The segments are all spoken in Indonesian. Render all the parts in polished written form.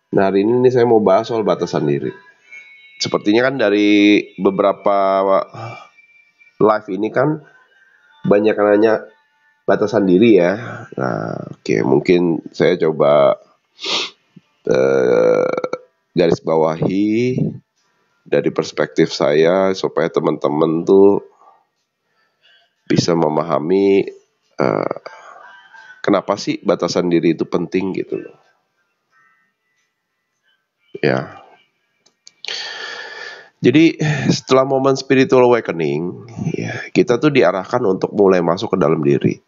Nah, hari ini nih saya mau bahas soal batasan diri. Sepertinya kan dari beberapa live ini kan banyak yang nanya batasan diri ya. Nah, oke, mungkin saya coba eh, garis bawahi dari perspektif saya supaya teman-teman tuh bisa memahami eh, kenapa sih batasan diri itu penting gitu loh. Ya. Jadi setelah momen spiritual awakening, ya, kita tuh diarahkan untuk mulai masuk ke dalam diri.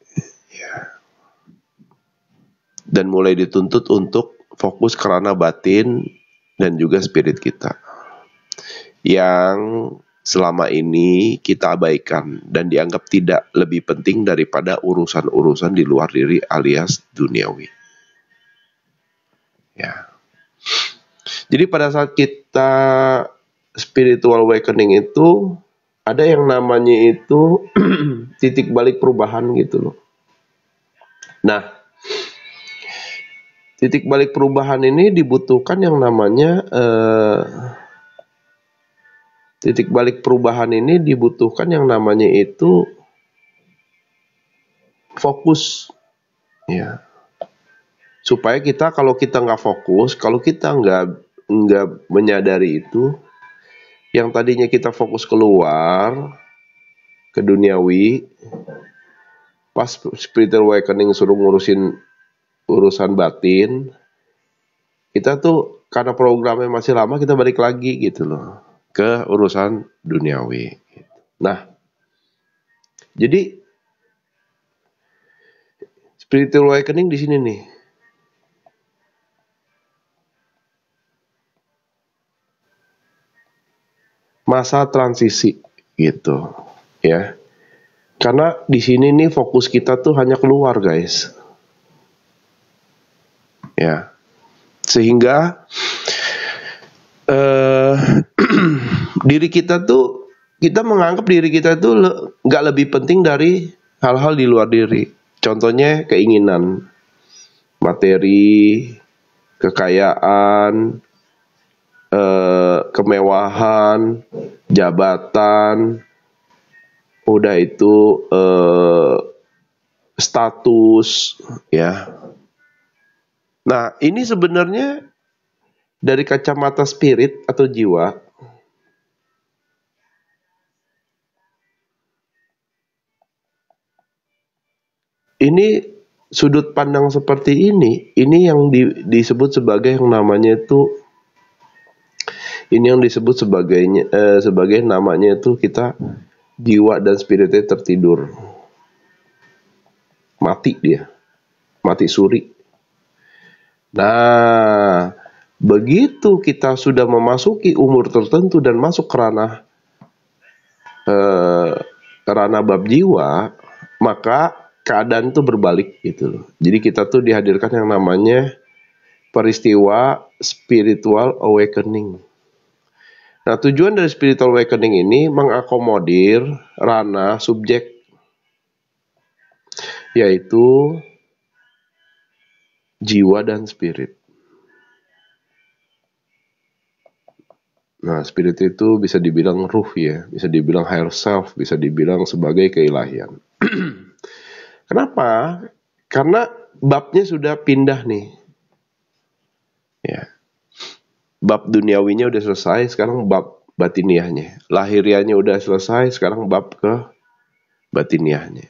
Dan mulai dituntut untuk fokus ke ranah batin dan juga spirit kita yang selama ini kita abaikan dan dianggap tidak lebih penting daripada urusan-urusan di luar diri alias duniawi. Ya. Jadi pada saat kita spiritual awakening itu ada yang namanya itu titik balik perubahan gitu loh. Nah, titik balik perubahan ini dibutuhkan yang namanya titik balik perubahan ini dibutuhkan yang namanya itu fokus, ya. Supaya kita kalau kita nggak fokus, kalau kita nggak menyadari itu, yang tadinya kita fokus keluar ke duniawi, pas spiritual awakening suruh ngurusin urusan batin, kita tuh karena programnya masih lama kita balik lagi gitu loh ke urusan duniawi. Nah, jadi spiritual awakening di sini nih. Masa transisi gitu, ya. Karena di sini nih fokus kita tuh hanya keluar, guys. Ya. Sehingga eh diri kita tuh kita menganggap diri kita tuh nggak lebih penting dari hal-hal di luar diri. Contohnya keinginan, materi, kekayaan, kemewahan, jabatan, udah itu status, ya. Nah, ini sebenarnya dari kacamata spirit atau jiwa, ini sudut pandang seperti ini yang disebut sebagai yang namanya itu, ini yang disebut sebagai namanya itu kita jiwa dan spiritnya tertidur, mati dia, mati suri. Nah, begitu kita sudah memasuki umur tertentu dan masuk ke ranah bab jiwa, maka keadaan itu berbalik gitu loh. Jadi kita tuh dihadirkan yang namanya peristiwa spiritual awakening. Nah, tujuan dari spiritual awakening ini mengakomodir ranah subjek, yaitu jiwa dan spirit. Nah, spirit itu bisa dibilang ruh ya, bisa dibilang higher self, bisa dibilang sebagai keilahian. Kenapa? Karena babnya sudah pindah nih. Ya. Bab duniawinya udah selesai, sekarang bab batiniahnya. Lahiriahnya udah selesai, sekarang bab ke batiniahnya.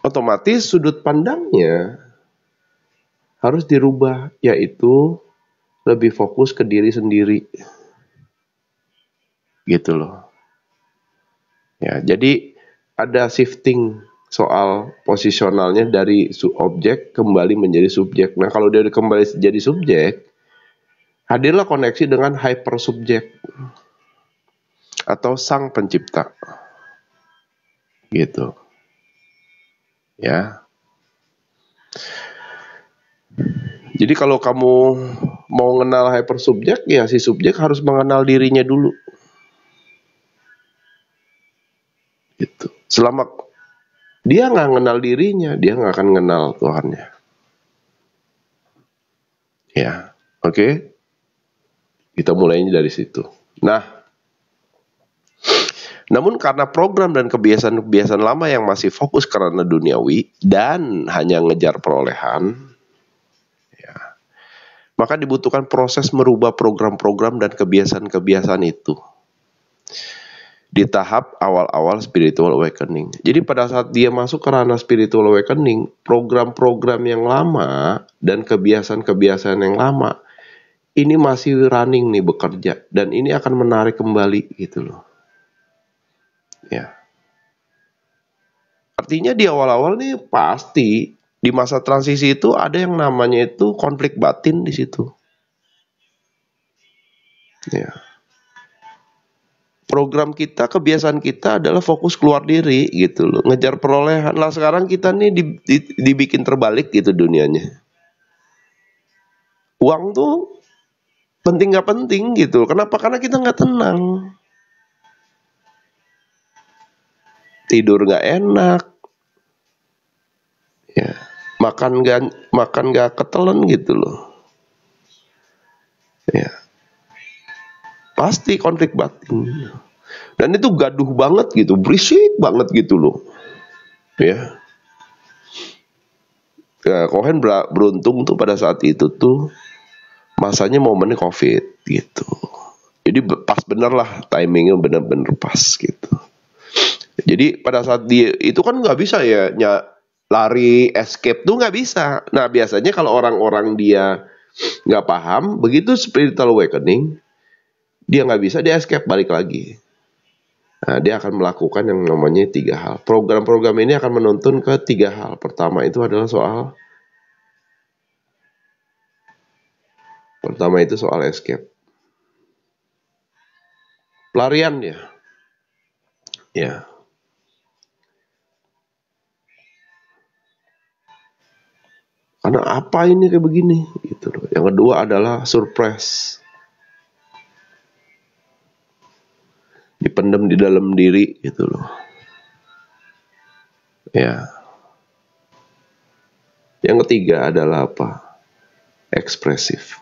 Otomatis sudut pandangnya harus dirubah, yaitu lebih fokus ke diri sendiri. Gitu loh. Ya, jadi ada shifting soal posisionalnya dari objek kembali menjadi subjek. Nah, kalau dia kembali jadi subjek, hadirlah koneksi dengan hyper subjek atau sang pencipta. Gitu. Ya. Jadi kalau kamu mau mengenal hyper subjek, ya si subjek harus mengenal dirinya dulu. Gitu. Selama dia nggak mengenal dirinya, dia nggak akan mengenal Tuhannya. Ya. Oke? Kita mulainya dari situ. Nah, namun karena program dan kebiasaan-kebiasaan lama yang masih fokus karena duniawi dan hanya ngejar perolehan, maka dibutuhkan proses merubah program-program dan kebiasaan-kebiasaan itu di tahap awal-awal spiritual awakening. Jadi pada saat dia masuk ke ranah spiritual awakening, program-program yang lama dan kebiasaan-kebiasaan yang lama ini masih running nih, bekerja, dan ini akan menarik kembali gitu loh. Ya. Artinya di awal-awal nih pasti di masa transisi itu ada yang namanya itu konflik batin di situ. Ya. Program kita, kebiasaan kita adalah fokus keluar diri gitu loh, ngejar perolehan. Lah sekarang kita nih dibikin terbalik gitu dunianya. Uang tuh penting gak penting gitu. Kenapa? Karena kita gak tenang. Tidur gak enak. Ya. Makan gak ketelan gitu loh. Ya. Pasti konflik batin. Dan itu gaduh banget gitu, berisik banget gitu loh. Ya. Cohen beruntung tuh pada saat itu tuh masanya momennya COVID gitu. Jadi pas bener lah, timingnya bener-bener pas gitu. Jadi pada saat dia itu kan nggak bisa ya lari escape tuh nggak bisa. Nah biasanya kalau orang-orang dia nggak paham, begitu spiritual awakening dia nggak bisa, dia escape balik lagi. Nah, dia akan melakukan yang namanya 3 hal. Program-program ini akan menuntun ke 3 hal. Pertama itu adalah soal escape. Pelarian dia. Ya. Karena apa ini kayak begini gitu loh. Yang kedua adalah surprise. Dipendam di dalam diri gitu loh. Ya. Yang ketiga adalah apa? Ekspresif.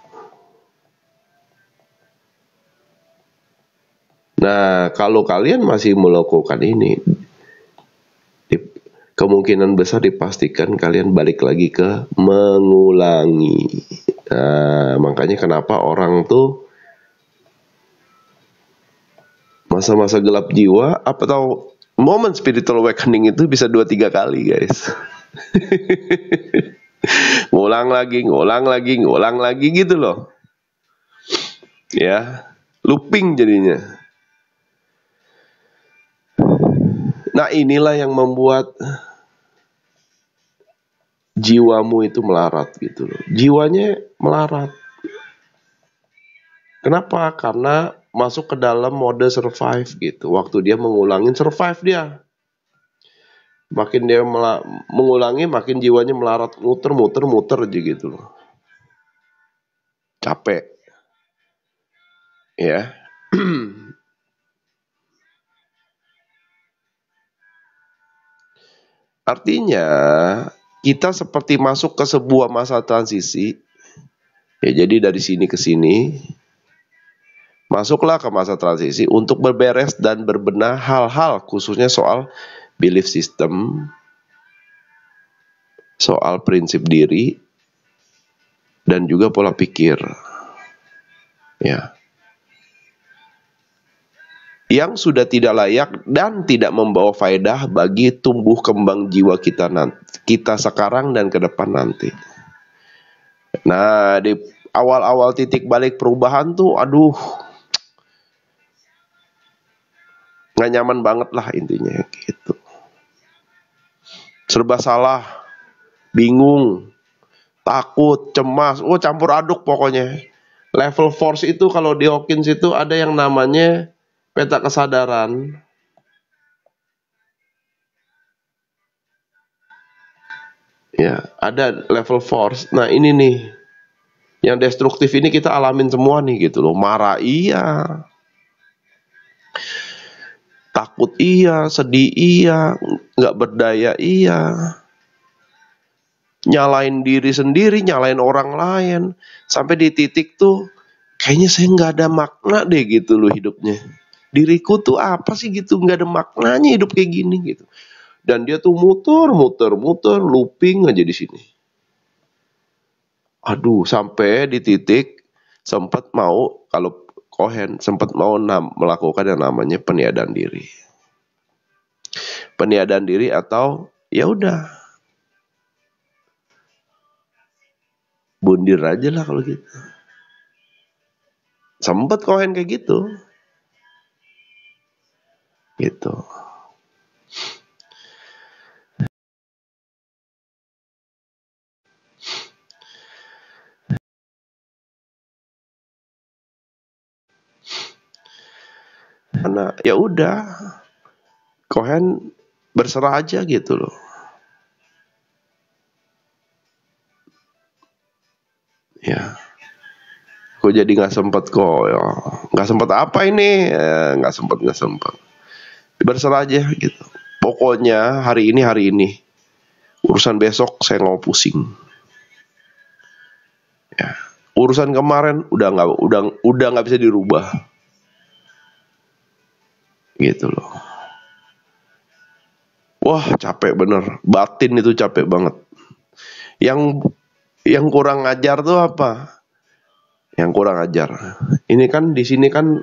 Nah, kalau kalian masih melakukan ini, kemungkinan besar dipastikan kalian balik lagi ke mengulangi. Nah, makanya kenapa orang tuh masa-masa gelap jiwa atau momen spiritual awakening itu bisa 2-3 kali, guys. ngulang lagi gitu loh. Ya, looping jadinya. Nah, inilah yang membuat jiwamu itu melarat gitu loh. Jiwanya melarat. Kenapa? Karena masuk ke dalam mode survive gitu. Waktu dia mengulangin, survive dia. Makin dia mengulangi, makin jiwanya melarat, muter aja gitu loh. Capek. Ya. Artinya kita seperti masuk ke sebuah masa transisi. Ya, jadi dari sini ke sini, masuklah ke masa transisi untuk berberes dan berbenah hal-hal khususnya soal belief system, soal prinsip diri, dan juga pola pikir. Ya. Yang sudah tidak layak dan tidak membawa faedah bagi tumbuh kembang jiwa kita sekarang dan ke depan nanti. Nah, di awal-awal titik balik perubahan tuh, aduh, nggak nyaman banget lah intinya gitu. Serba salah, bingung, takut, cemas, campur aduk pokoknya. Level force itu kalau di Hawkins itu ada yang namanya peta kesadaran. Ya, ada level force. Nah, ini nih. Yang destruktif ini kita alamin semua nih gitu loh. Marah iya. Takut iya, sedih iya, nggak berdaya iya. nyalain diri sendiri, nyalain orang lain, sampai di titik tuh kayaknya saya nggak ada makna deh gitu loh hidupnya. Diriku tuh apa sih gitu, nggak ada maknanya hidup kayak gini gitu. Dan dia tuh muter, looping aja di sini. Aduh, sampai di titik sempat mau, kalau Cohen sempat mau melakukan yang namanya peniadaan diri. Peniadaan diri atau ya udah bundir aja lah kalau gitu. Sempat Cohen kayak gitu. Gitu. Karena ya udah Cohen berserah aja gitu loh. Ya. Kok jadi nggak sempet kok ya. Nggak sempet apa ini? Nggak sempet. Berserah aja gitu. Pokoknya hari ini. Urusan besok saya nggak mau pusing. Ya. Urusan kemarin udah nggak bisa dirubah. Gitu loh. Wah, capek bener. Batin itu capek banget. Yang kurang ajar tuh apa? Yang kurang ajar. Ini kan di sini kan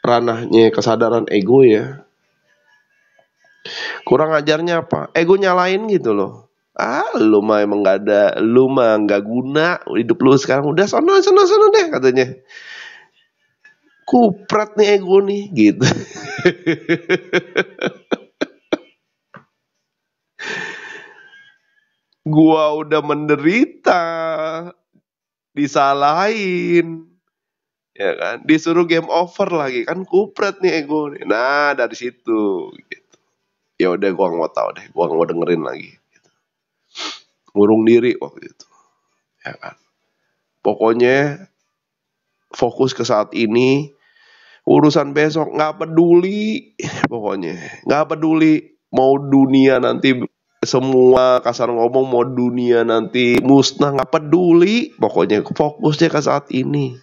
ranahnya kesadaran ego ya. Kurang ajarnya apa? Ego nyalain gitu loh. Lu mah emang gak ada, lu mah gak guna hidup lu sekarang, udah sono deh katanya. Kupret nih ego nih gitu. Gua udah menderita, disalahin, ya kan, disuruh game over lagi kan, kupret nih ego nih. Nah dari situ gitu. Ya udah gua nggak mau tahu deh, gua nggak mau dengerin lagi gitu. Ngurung diri waktu itu, ya kan. Pokoknya fokus ke saat ini, urusan besok nggak peduli. Pokoknya nggak peduli mau dunia nanti, semua kasar ngomong, mau dunia nanti musnah, nggak peduli. Pokoknya fokusnya ke saat ini,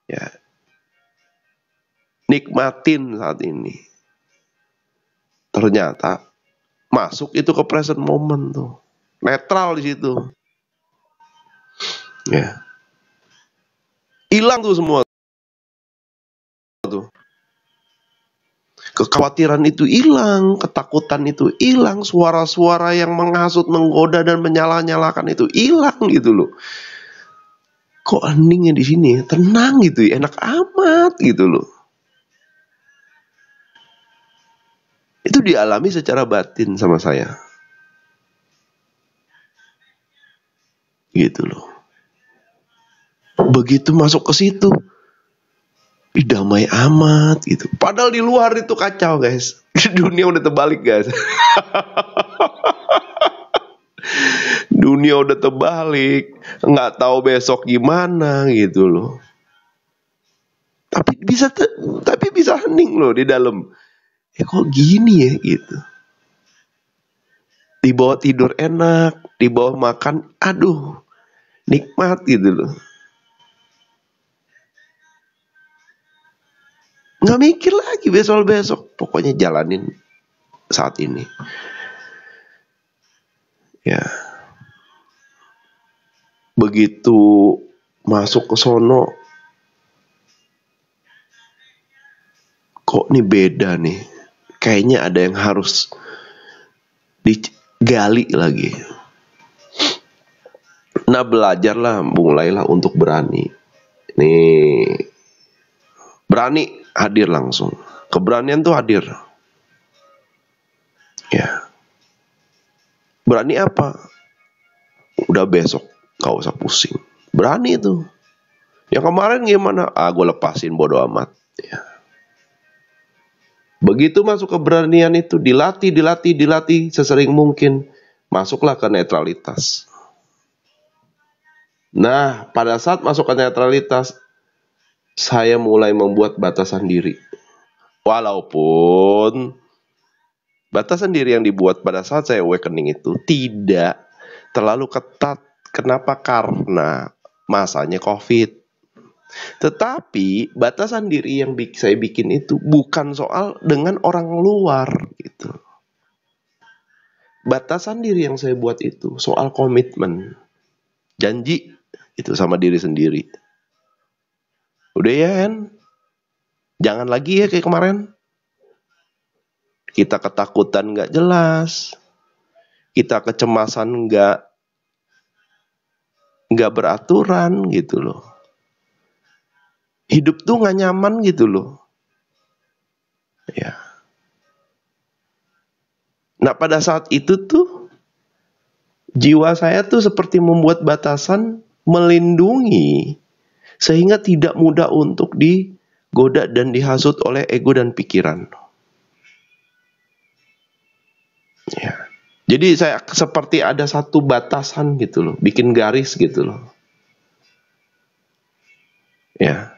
ya, nikmatin saat ini. Ternyata masuk itu ke present moment tuh, netral di situ, ya, hilang tuh semua tuh. Kekhawatiran itu hilang, ketakutan itu hilang, suara-suara yang menghasut, menggoda dan menyalah-nyalakan itu hilang gitu loh. Kok heningnya di sini tenang gitu ya, enak amat gitu loh. Itu dialami secara batin sama saya. Gitu loh. Begitu masuk ke situ, damai amat gitu. Padahal di luar itu kacau guys. Dunia udah terbalik guys. Dunia udah terbalik, nggak tahu besok gimana gitu loh. Tapi bisa hening loh di dalam. Kok gini ya gitu. Di bawah tidur enak, di bawah makan, aduh, nikmat gitu loh. Nggak mikir lagi besok, pokoknya jalanin saat ini. Ya. Begitu masuk ke sono, kok nih beda nih. Kayaknya ada yang harus digali lagi. Nah belajarlah, mulailah untuk berani. Nih, berani hadir langsung. Keberanian tuh hadir. Ya. Berani apa? Udah besok, gak usah pusing. Berani itu. Yang kemarin gimana? Gue lepasin, bodo amat. Ya. Begitu masuk keberanian itu, dilatih sesering mungkin. Masuklah ke netralitas. Nah, pada saat masuk ke netralitas, saya mulai membuat batasan diri. Walaupun batasan diri yang dibuat pada saat saya awakening itu tidak terlalu ketat. Kenapa? Karena masanya COVID. Tetapi batasan diri yang saya bikin itu bukan soal dengan orang luar gitu. Batasan diri yang saya buat itu soal komitmen, janji itu sama diri sendiri. Udah ya kan? Jangan lagi ya kayak kemarin. Kita ketakutan gak jelas, kita kecemasan gak beraturan gitu loh. Hidup tuh gak nyaman gitu loh. Ya. Nah pada saat itu tuh jiwa saya tuh seperti membuat batasan melindungi sehingga tidak mudah untuk digoda dan dihasut oleh ego dan pikiran. Ya. Jadi saya seperti ada satu batasan gitu loh, bikin garis gitu loh. Ya.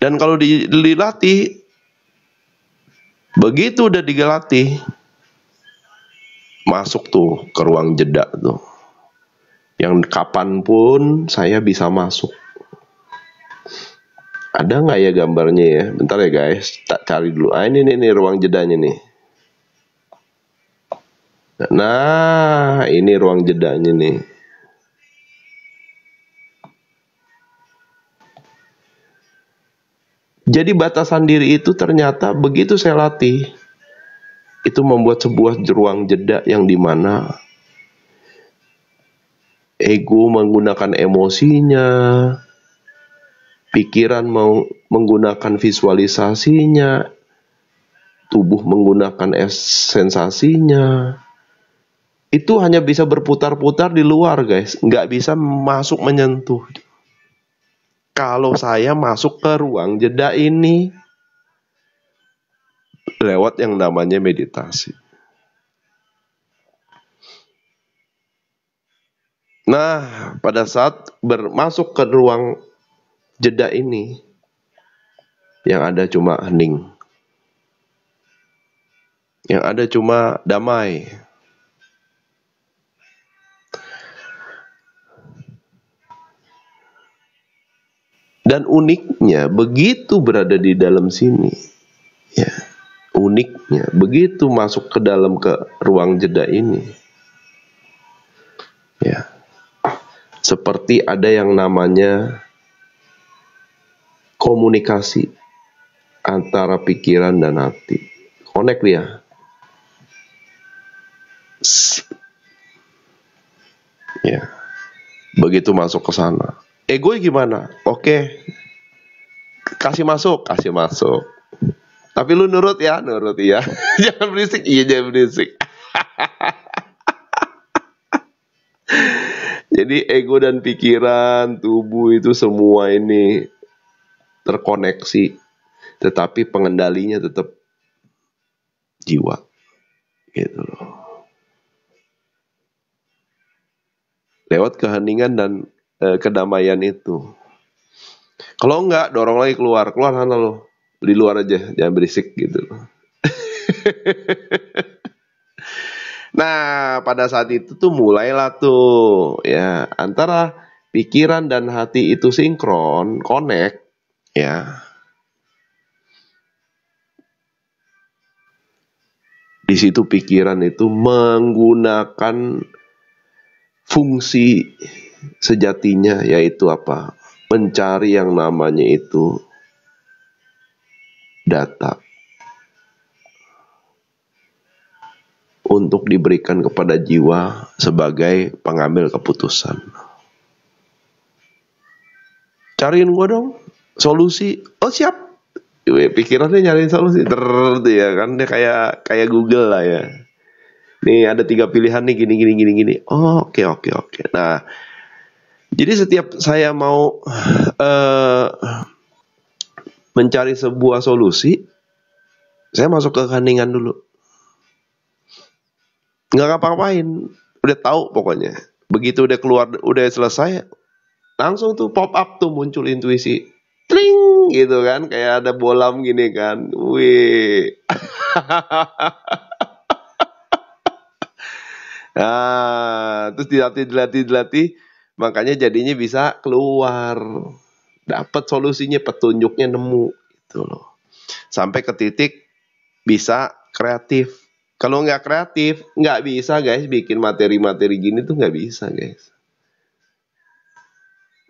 Dan kalau dilatih, begitu udah dilatih, masuk tuh ke ruang jeda tuh. Yang kapanpun saya bisa masuk. Ada nggak ya gambarnya ya? Bentar ya guys, tak cari dulu. Ah ini nih ruang jedanya nih. Nah, ini ruang jedanya nih. Jadi batasan diri itu ternyata begitu saya latih, itu membuat sebuah ruang jeda yang dimana ego menggunakan emosinya, pikiran mau menggunakan visualisasinya, tubuh menggunakan sensasinya. Itu hanya bisa berputar-putar di luar guys, nggak bisa masuk menyentuh. Kalau saya masuk ke ruang jeda ini lewat yang namanya meditasi. Nah, pada saat masuk ke ruang jeda ini, yang ada cuma hening. Yang ada cuma damai. Dan uniknya, begitu berada di dalam sini, ya, uniknya, begitu masuk ke dalam ke ruang jeda ini, ya, seperti ada yang namanya komunikasi antara pikiran dan hati. Connect dia. Ya. Begitu masuk ke sana. Ego gimana? Oke. Kasih masuk. Tapi lu nurut ya. Jangan berisik. Iya, jangan berisik. Jadi ego dan pikiran, tubuh itu semua ini terkoneksi. Tetapi pengendalinya tetap jiwa. Gitu loh. Lewat keheningan dan kedamaian itu. Kalau enggak, dorong lagi keluar sana lo. Di luar aja, jangan berisik gitu. Nah, pada saat itu tuh mulailah tuh ya antara pikiran dan hati itu sinkron, connect ya. Di situ pikiran itu menggunakan fungsi sejatinya, yaitu apa? Mencari yang namanya itu data untuk diberikan kepada jiwa sebagai pengambil keputusan. Cariin gua dong solusi. Oh siap. Pikirannya nyariin solusi ya kan, dia kayak Google lah ya. Nih ada 3 pilihan nih gini. Oh, oke. Nah, jadi setiap saya mau mencari sebuah solusi, saya masuk ke keheningan dulu. Nggak ngapa-ngapain, udah tahu pokoknya. Begitu udah keluar, udah selesai, langsung tuh pop up tuh muncul intuisi. tring gitu kan, kayak ada bolam gini kan. Wih. Nah, terus dilatih, makanya jadinya bisa keluar. Dapat solusinya, petunjuknya nemu gitu loh. Sampai ke titik bisa kreatif. Kalau nggak kreatif, nggak bisa guys bikin materi-materi gini tuh, nggak bisa guys.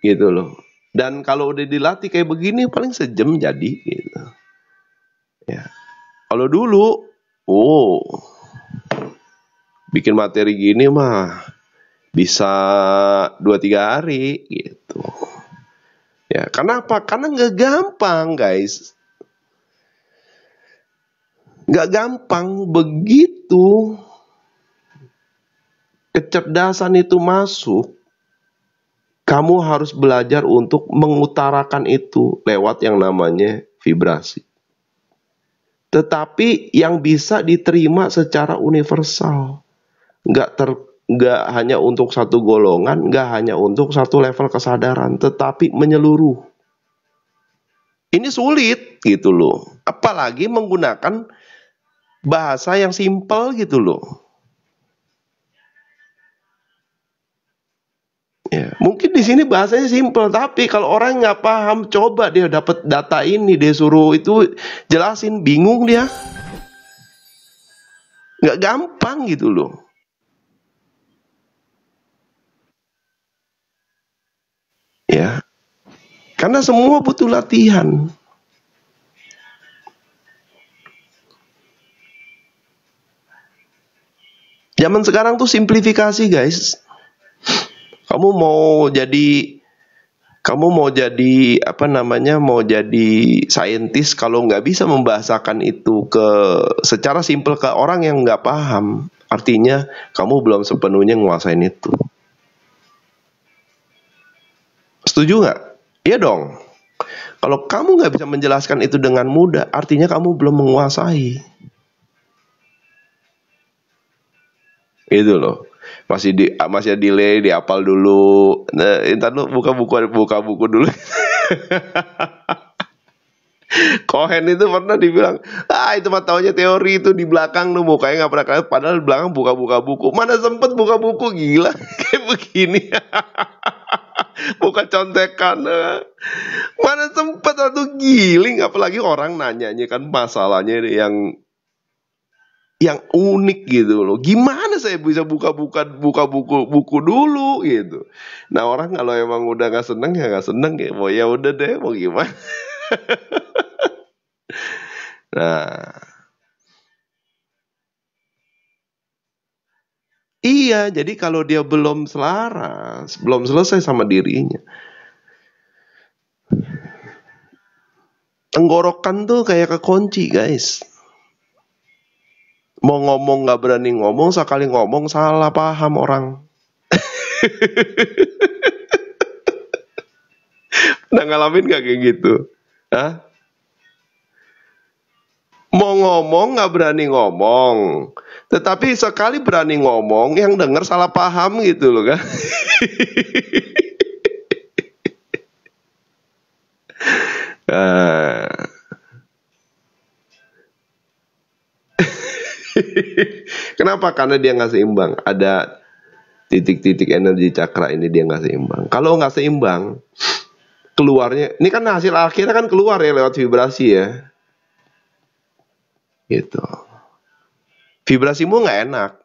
Gitu loh. Dan kalau udah dilatih kayak begini paling sejam jadi gitu. Ya. Kalau dulu, bikin materi gini mah bisa 2-3 hari gitu. Ya, kenapa? Karena nggak gampang guys. Nggak gampang. Begitu kecerdasan itu masuk, kamu harus belajar untuk mengutarakan itu lewat yang namanya vibrasi. Tetapi yang bisa diterima secara universal. Nggak hanya untuk satu golongan, nggak hanya untuk satu level kesadaran, tetapi menyeluruh. Ini sulit gitu loh. Apalagi menggunakan bahasa yang simpel gitu loh. Ya, mungkin di sini bahasanya simpel, tapi kalau orang nggak paham, coba dia dapat data ini, dia suruh itu jelasin, bingung dia. Nggak gampang gitu loh. Ya, karena semua butuh latihan. Zaman sekarang tuh simplifikasi guys. Kamu mau jadi mau jadi saintis, kalau nggak bisa membahasakan itu secara simpel ke orang yang nggak paham, artinya kamu belum sepenuhnya nguasain itu. Setuju nggak? Iya dong. Kalau kamu nggak bisa menjelaskan itu dengan mudah, artinya kamu belum menguasai. Itu loh. Masih delay, dihafal dulu. Nah, entar lu buka buku dulu. Cohen itu pernah dibilang, itu mah taunya teori, itu di belakang lu mukanya nggak pernah kelihatan, padahal di belakang buka buku. Mana sempet buka buku, gila. Kayak begini. Buka contekan. Mana sempet satu, giling, apalagi orang nanyanya kan masalahnya yang unik gitu loh. Gimana saya bisa buka buku dulu gitu. Nah, orang kalau emang udah nggak seneng ya nggak seneng ya. Mau ya udah deh, mau gimana. Nah, iya, jadi kalau dia belum selaras, belum selesai sama dirinya, tenggorokan tuh kayak kekunci guys. Mau ngomong nggak berani ngomong, sekali ngomong salah paham orang. Nah, ngalamin gak kayak gitu? Hah? Mau ngomong nggak berani ngomong, tetapi sekali berani ngomong, yang denger salah paham gitu loh kan. Kenapa? Karena dia nggak seimbang. Ada titik-titik energi cakra ini dia nggak seimbang. Kalau nggak seimbang, keluarnya, ini kan hasil akhirnya kan keluar ya lewat vibrasi ya. Gitu. Vibrasimu nggak enak.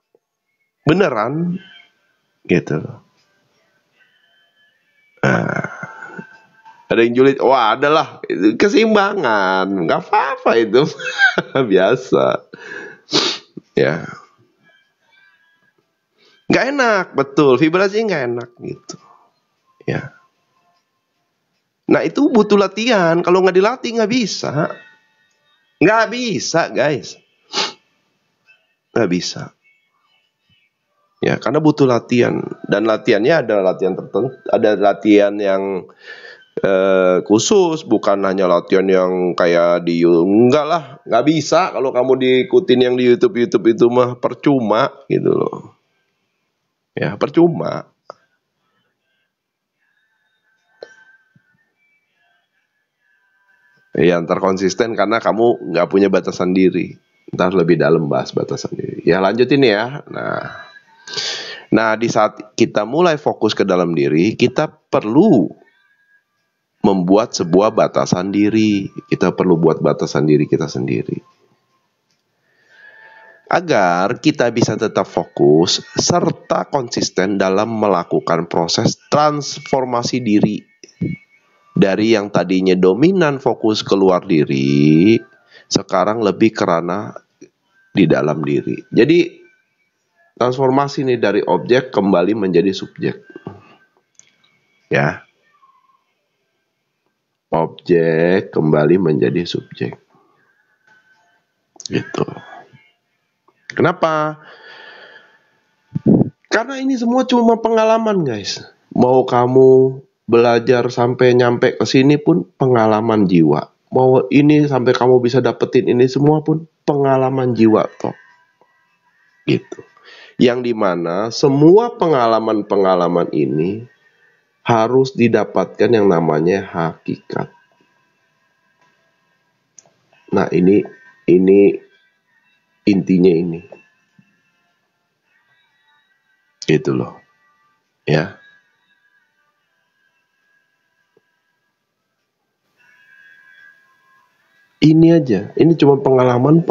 Beneran. Gitu. Ada yang julid, wah adalah keseimbangan, nggak apa-apa itu. Biasa. Ya. Nggak enak, betul. Vibrasinya nggak enak gitu. Ya. Nah itu butuh latihan. Kalau nggak dilatih nggak bisa. Nggak bisa guys. Nggak bisa. Ya, karena butuh latihan. Dan latihannya ada latihan tertentu. Ada latihan yang khusus. Bukan hanya latihan yang kayak enggak lah. Nggak bisa kalau kamu diikutin yang di YouTube itu mah percuma gitu loh. Ya, percuma. Ya, ntar konsisten karena kamu nggak punya batasan diri. Ntar lebih dalam bahas batasan diri. Ya, lanjutin ya. Nah, di saat kita mulai fokus ke dalam diri, kita perlu membuat sebuah batasan diri. Kita perlu buat batasan diri kita sendiri. Agar kita bisa tetap fokus serta konsisten dalam melakukan proses transformasi diri. Dari yang tadinya dominan fokus keluar diri, sekarang lebih kerana di dalam diri. Jadi transformasi nih dari objek kembali menjadi subjek. Ya. Objek kembali menjadi subjek. Gitu. Kenapa? Karena ini semua cuma pengalaman, guys. Mau kamu belajar sampai nyampe ke sini pun pengalaman jiwa. Mau ini sampai kamu bisa dapetin ini semua pun pengalaman jiwa toh. Gitu. Yang dimana semua pengalaman-pengalaman ini harus didapatkan yang namanya hakikat. Nah, ini intinya ini. Gitu loh. Ya. Ini aja. Ini cuma pengalaman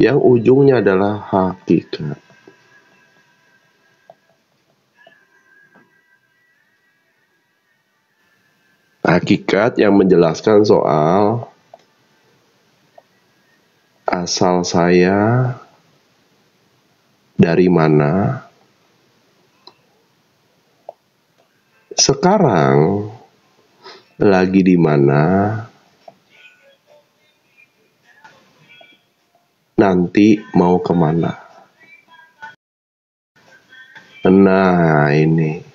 yang ujungnya adalah hakikat. Hakikat yang menjelaskan soal asal saya dari mana, sekarang lagi di mana, nanti mau kemana. Nah, ini.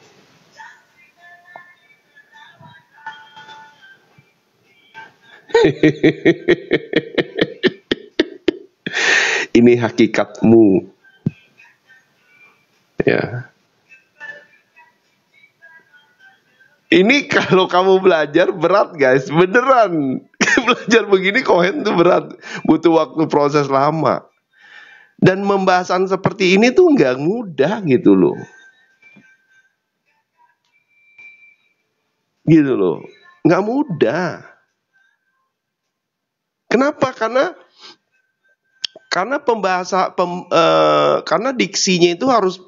Ini hakikatmu. Ya. Ini kalau kamu belajar berat, guys, beneran. Belajar begini Cohen tuh berat, butuh waktu proses lama. Dan pembahasan seperti ini tuh nggak mudah gitu loh. Gitu loh. Nggak mudah. Kenapa? Karena karena diksinya itu harus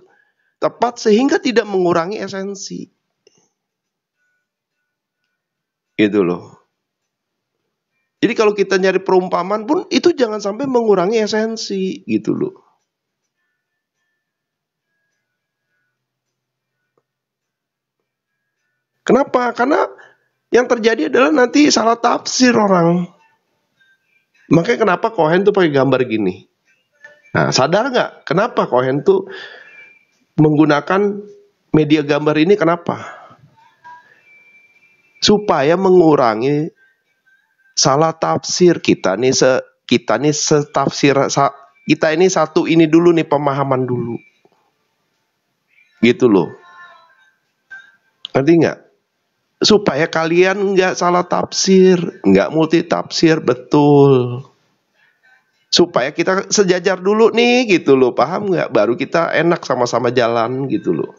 tepat sehingga tidak mengurangi esensi. Gitu loh. Jadi kalau kita nyari perumpamaan pun itu jangan sampai mengurangi esensi gitu loh. Kenapa? Karena yang terjadi adalah nanti salah tafsir orang. Makanya kenapa Cohen tuh pakai gambar gini. Nah, sadar nggak? Kenapa Cohen tuh menggunakan media gambar ini? Kenapa? Supaya mengurangi salah tafsir kita nih setafsir kita ini satu ini dulu nih pemahaman dulu. Gitu loh. Ngerti nggak? Supaya kalian nggak salah tafsir, nggak multi tafsir, betul. Supaya kita sejajar dulu nih gitu loh, paham nggak? Baru kita enak sama-sama jalan gitu loh.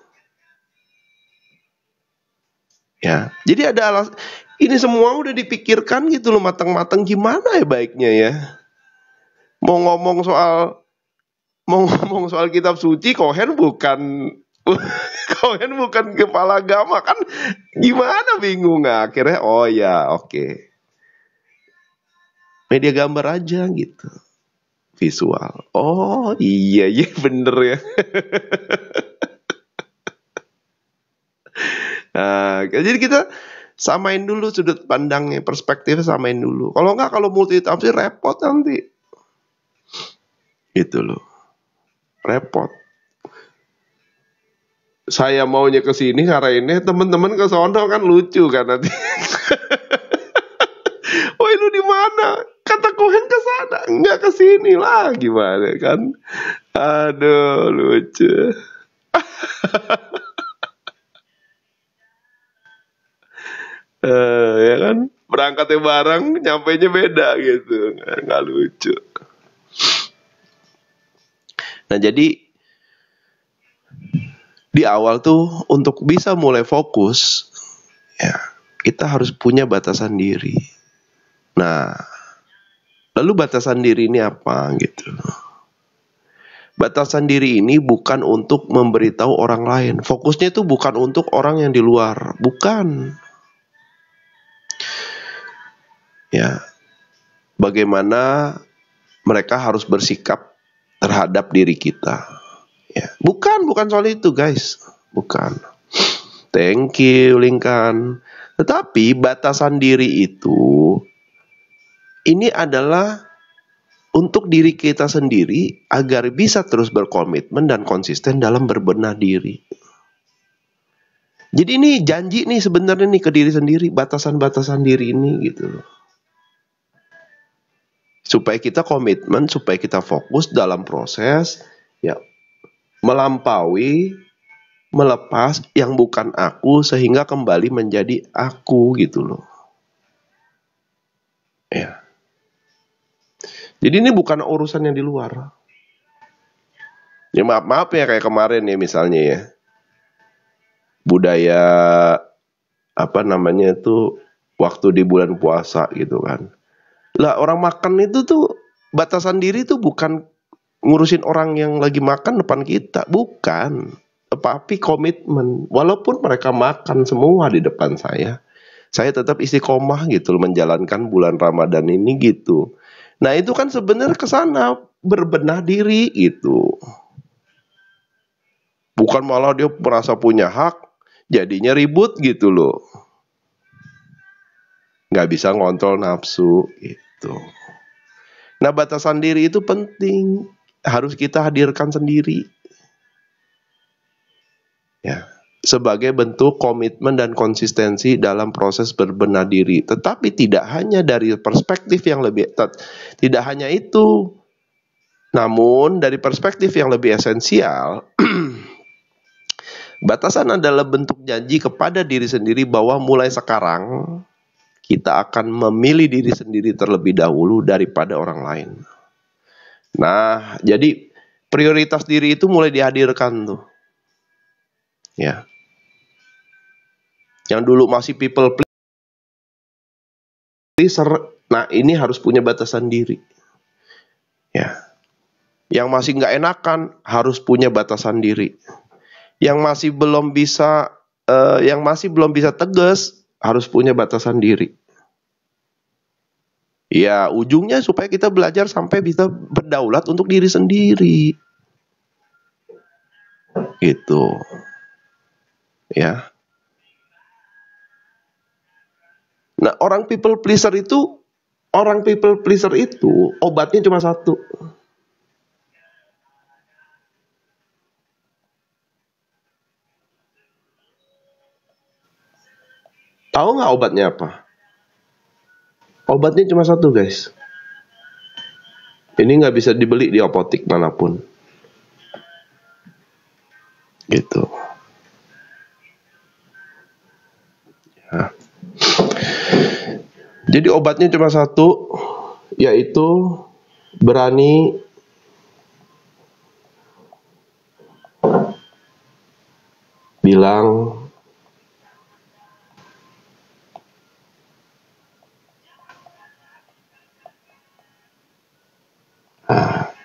Ya, jadi ada ini semua udah dipikirkan gitu loh matang-matang gimana ya baiknya ya. Mau ngomong soal kitab suci, Cohen bukan Cohen bukan kepala agama kan, gimana bingung akhirnya oh ya oke. Media gambar aja gitu. Visual. Oh iya bener ya. Nah, jadi kita samain dulu sudut pandangnya, perspektifnya samain dulu. Kalau enggak, kalau multi tafsir repot nanti. Gitu loh. Repot. Saya maunya ke sini karena ini teman-teman ke sono kan lucu kan nanti. Woi lu di mana? Kata Cohen ke sana, enggak ke sini lah gimana kan? Aduh lucu. Ya kan? Berangkatnya bareng, nyampainya beda gitu. Nggak lucu. Nah, jadi di awal tuh untuk bisa mulai fokus, ya, kita harus punya batasan diri. Nah, lalu batasan diri ini apa gitu? Batasan diri ini bukan untuk memberitahu orang lain. Fokusnya itu bukan untuk orang yang di luar, bukan. Ya, bagaimana mereka harus bersikap terhadap diri kita. Ya, bukan soal itu, guys. Bukan. Thank you, Lincoln. Tetapi batasan diri itu ini adalah untuk diri kita sendiri agar bisa terus berkomitmen dan konsisten dalam berbenah diri. Jadi ini janji nih sebenarnya nih ke diri sendiri, batasan-batasan diri ini gitu loh. Supaya kita komitmen, supaya kita fokus dalam proses ya melampaui, melepas yang bukan aku sehingga kembali menjadi aku gitu loh. Ya. Jadi ini bukan urusan yang di luar. Ya maaf ya kayak kemarin ya misalnya ya. Budaya apa namanya itu waktu di bulan puasa gitu kan. Lah orang makan itu tuh batasan diri tuh bukan ngurusin orang yang lagi makan depan kita, bukan. Tapi komitmen. Walaupun mereka makan semua di depan saya tetap istiqomah gitu loh, menjalankan bulan Ramadan ini gitu. Nah itu kan sebenarnya kesana berbenah diri gitu. Bukan malah dia merasa punya hak, jadinya ribut gitu loh. Nggak bisa ngontrol nafsu gitu. Nah batasan diri itu penting, harus kita hadirkan sendiri. Ya, sebagai bentuk komitmen dan konsistensi dalam proses berbenah diri. Tetapi tidak hanya dari perspektif yang lebih, tidak hanya itu. Namun dari perspektif yang lebih esensial, batasan adalah bentuk janji kepada diri sendiri bahwa mulai sekarang kita akan memilih diri sendiri terlebih dahulu daripada orang lain. Nah, jadi prioritas diri itu mulai dihadirkan tuh. Ya. Yang dulu masih people pleaser, nah ini harus punya batasan diri. Ya. Yang masih nggak enakan harus punya batasan diri. Yang masih belum bisa tegas harus punya batasan diri. Ya, ujungnya supaya kita belajar sampai bisa berdaulat untuk diri sendiri. Gitu. Ya. Nah, orang people pleaser itu obatnya cuma satu. Tahu nggak obatnya apa? Obatnya cuma satu, guys. Ini nggak bisa dibeli di apotik manapun. Gitu. Ya. Jadi obatnya cuma satu, yaitu berani bilang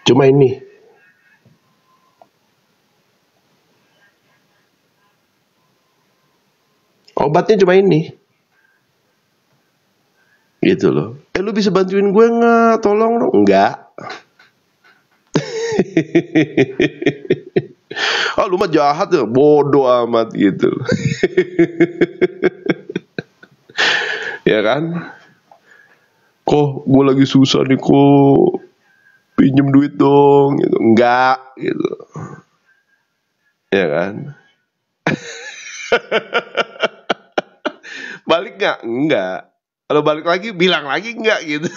cuma ini. Obatnya cuma ini. Gitu loh. Lu bisa bantuin gue nggak? Tolong dong. Enggak. Lu mah jahat ya. Bodoh amat gitu. Ya kan? Kok gue lagi susah nih, kok pinjem duit dong gitu. Enggak gitu. Ya kan? Balik nggak? Enggak. Kalau balik lagi bilang lagi enggak gitu.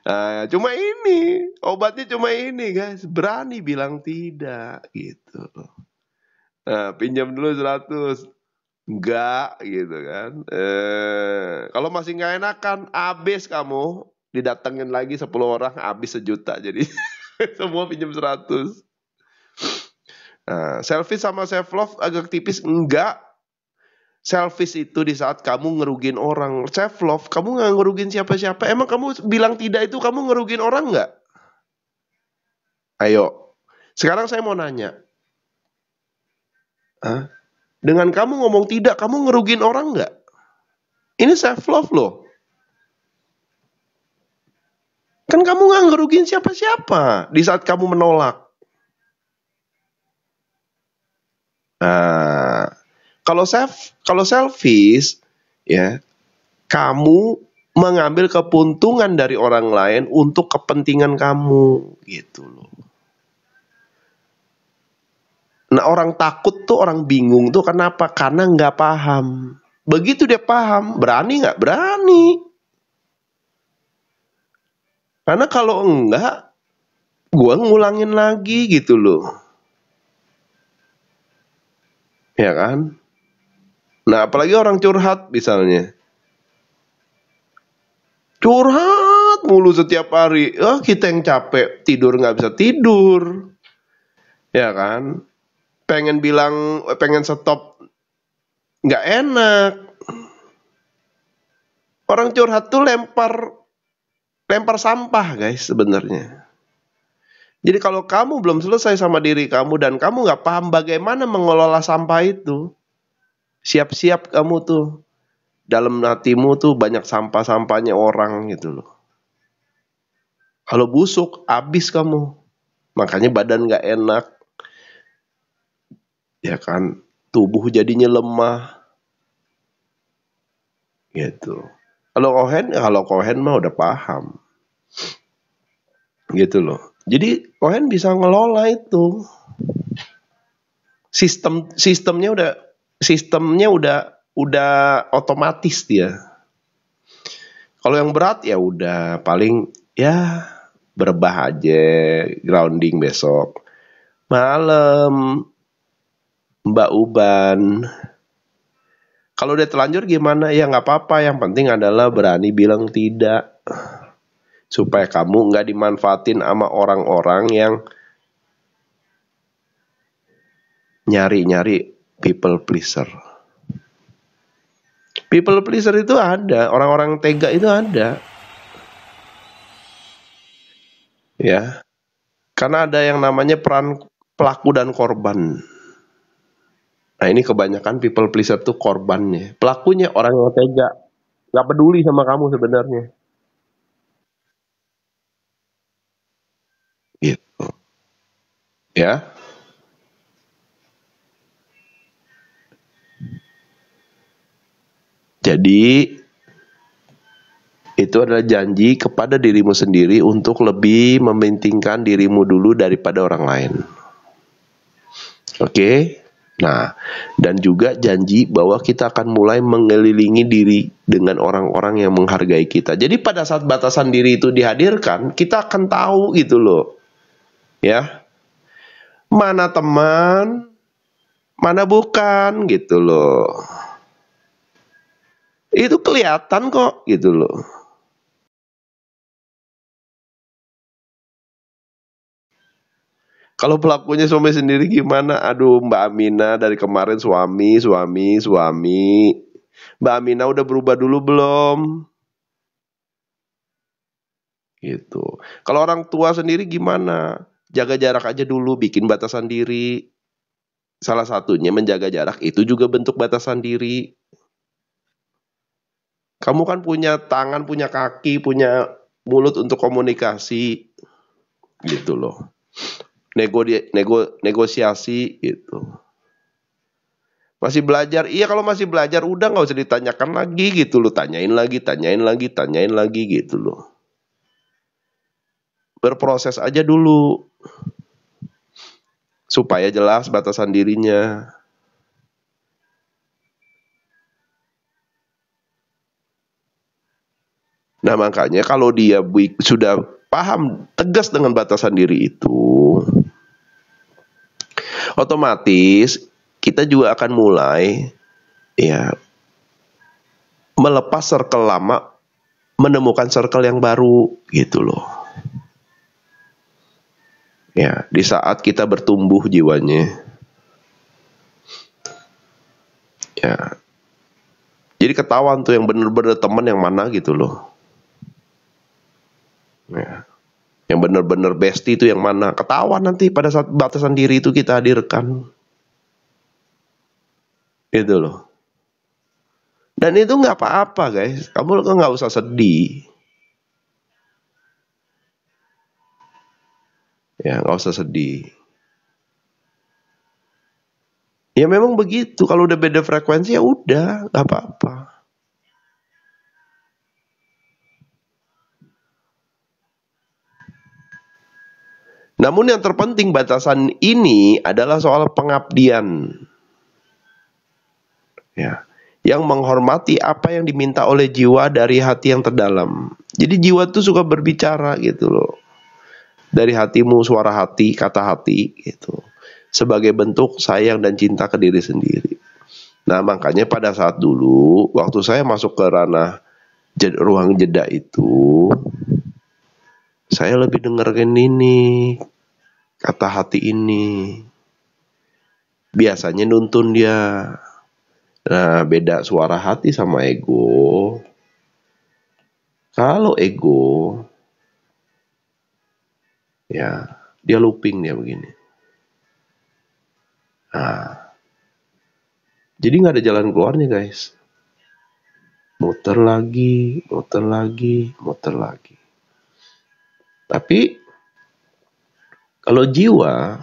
Nah, cuma ini obatnya cuma ini, guys. Berani bilang tidak gitu. Nah, pinjam dulu 100. Enggak gitu kan. Kalau masih nggak enakan, habis kamu didatengin lagi 10 orang, habis 1 juta. Jadi semua pinjam 100. Nah, selfish sama self love agak tipis. Enggak. Selfish itu di saat kamu ngerugin orang. Self love, kamu nggak ngerugin siapa-siapa. Emang kamu bilang tidak itu kamu ngerugin orang nggak? Ayo. Sekarang saya mau nanya. Hah? Dengan kamu ngomong tidak, kamu ngerugin orang nggak? Ini self love loh. Kan kamu nggak ngerugin siapa-siapa di saat kamu menolak. Nah, kalau selfish, ya, kamu mengambil keuntungan dari orang lain untuk kepentingan kamu, gitu loh. Nah, orang takut tuh, orang bingung tuh kenapa? Karena nggak paham. Begitu dia paham, berani nggak? Berani. Karena kalau enggak, gua ngulangin lagi gitu loh. Ya kan? Nah, apalagi orang curhat misalnya. Curhat mulu setiap hari. Kita yang capek, tidur nggak bisa tidur. Ya kan? Pengen stop, nggak enak. Orang curhat tuh lempar sampah guys sebenarnya. Jadi kalau kamu belum selesai sama diri kamu dan kamu nggak paham bagaimana mengelola sampah itu, siap-siap kamu tuh dalam hatimu tuh banyak sampah-sampahnya orang gitu loh. Kalau busuk, habis kamu. Makanya badan nggak enak, ya kan? Tubuh jadinya lemah, gitu. Kalau Cohen mah udah paham, gitu loh. Jadi Cohen bisa ngelola itu. Sistemnya udah otomatis dia. Kalau yang berat ya udah paling ya berbah aja, grounding besok. Malam Mbak Uban. Kalau udah telanjur gimana? Ya nggak apa-apa. Yang penting adalah berani bilang tidak. Supaya kamu nggak dimanfaatin sama orang-orang yang nyari-nyari people pleaser. People pleaser itu ada, orang-orang tega itu ada. Ya. Karena ada yang namanya peran pelaku dan korban. Nah, ini kebanyakan people pleaser tuh korbannya. Pelakunya orang yang tega, nggak peduli sama kamu sebenarnya. Gitu. Ya. Jadi itu adalah janji kepada dirimu sendiri untuk lebih mementingkan dirimu dulu daripada orang lain. Oke? Nah, dan juga janji bahwa kita akan mulai mengelilingi diri dengan orang-orang yang menghargai kita. Jadi pada saat batasan diri itu dihadirkan, kita akan tahu gitu loh. Ya. Mana teman, mana bukan gitu loh. Itu kelihatan kok gitu loh. Kalau pelakunya suami sendiri gimana? Aduh, Mbak Amina dari kemarin suami. Mbak Amina udah berubah dulu belum? Gitu. Kalau orang tua sendiri gimana? Jaga jarak aja dulu, bikin batasan diri. Salah satunya menjaga jarak itu juga bentuk batasan diri. Kamu kan punya tangan, punya kaki, punya mulut untuk komunikasi. Gitu loh. Negosiasi gitu. Masih belajar, iya kalau masih belajar udah nggak usah ditanyakan lagi gitu loh, tanyain lagi gitu loh. Berproses aja dulu supaya jelas batasan dirinya. Nah makanya kalau dia sudah paham tegas dengan batasan diri itu, otomatis kita juga akan mulai ya melepas circle lama, menemukan circle yang baru gitu loh. Ya, di saat kita bertumbuh jiwanya. Ya. Jadi ketahuan tuh yang bener-bener teman yang mana gitu loh. Ya. Yang bener-bener bestie itu yang mana. Ketahuan nanti pada saat batasan diri itu kita hadirkan. Gitu loh. Dan itu nggak apa-apa guys. Kamu nggak usah sedih. Ya nggak usah sedih. Ya memang begitu. Kalau udah beda frekuensi ya udah, nggak apa-apa. Namun yang terpenting batasan ini adalah soal pengabdian. Ya, yang menghormati apa yang diminta oleh jiwa dari hati yang terdalam. Jadi jiwa tuh suka berbicara gitu loh. Dari hatimu, suara hati, kata hati gitu. Sebagai bentuk sayang dan cinta ke diri sendiri. Nah makanya pada saat dulu, waktu saya masuk ke ranah ruang jeda itu, saya lebih dengerin ini, kata hati ini. Biasanya nuntun dia. Nah beda suara hati sama ego. Kalau ego, ya dia looping dia begini. Nah, jadi nggak ada jalan keluarnya guys. Muter lagi, muter lagi, muter lagi. Tapi kalau jiwa,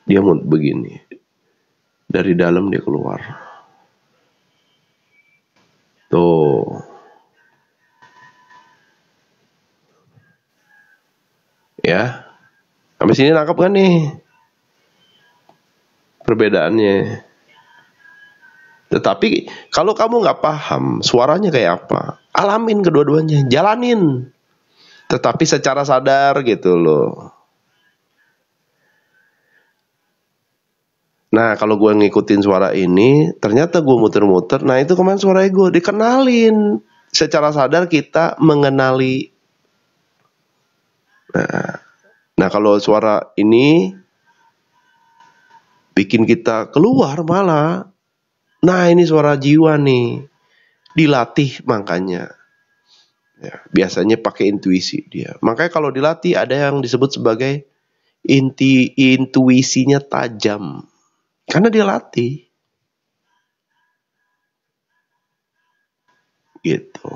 dia mau begini. Dari dalam dia keluar. Tuh. Ya. Sampai sini nangkep kan nih perbedaannya. Tetapi kalau kamu nggak paham suaranya kayak apa, alamin kedua-duanya, jalanin. Tetapi secara sadar gitu loh. Nah kalau gue ngikutin suara ini, ternyata gue muter-muter, nah itu kemarin suara ego, dikenalin. Secara sadar kita mengenali. Nah kalau suara ini bikin kita keluar malah. Nah ini suara jiwa nih, dilatih makanya. Ya, biasanya pakai intuisi dia. Makanya kalau dilatih ada yang disebut sebagai intuisinya tajam. Karena dia latih. Gitu.